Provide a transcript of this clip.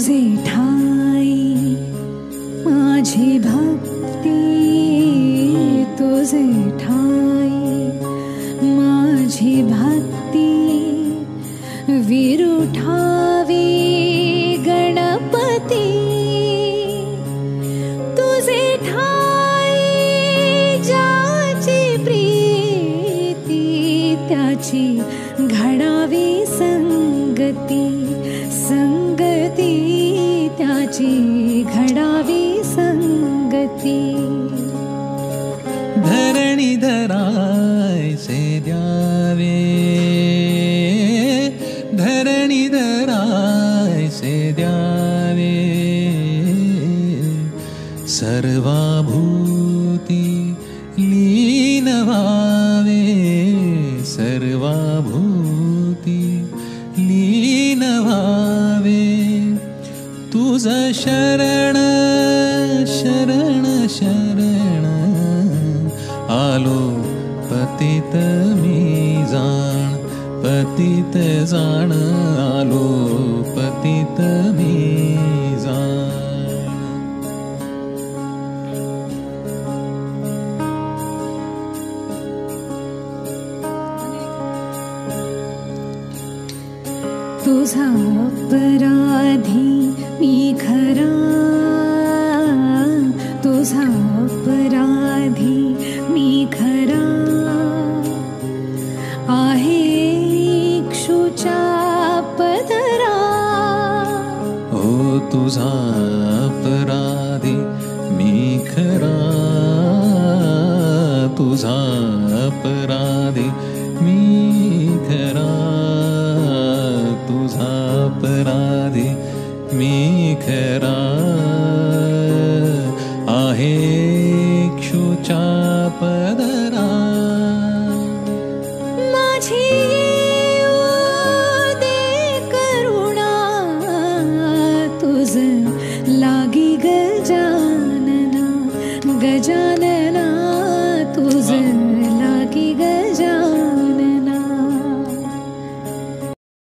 तुझे ठाई माझी भक्ती, तुझे ठाई माझी भक्ती, विरुठावी गणपती, तुझे ठाई ज्याची प्रीती, त्याची घडावी संगती, संगती त्याची घडावी संगती। धरणीधरायचे द्यावे, धरणीधरायचे द्यावे, सर्वाभूती लीन व्हावे, सर्वाभूती लीन व्हावे, तुझ शरण शरण शरण आलो पतित मी जाण, पतित जाण आलो पतित मी जाण। तुझा अपराधी मी खरा, तुझा अपराधी मी खरा, आहे इक्षुच्या पदरा, ओ तुझा अपराधी मी खरा, तुझा अपराधी मी खरा, तुझा अपराधी मी खरा, आहे इक्षुच्या पदरा, माझी येऊ दे करुणा, तुझ लागी गजानना, गजानना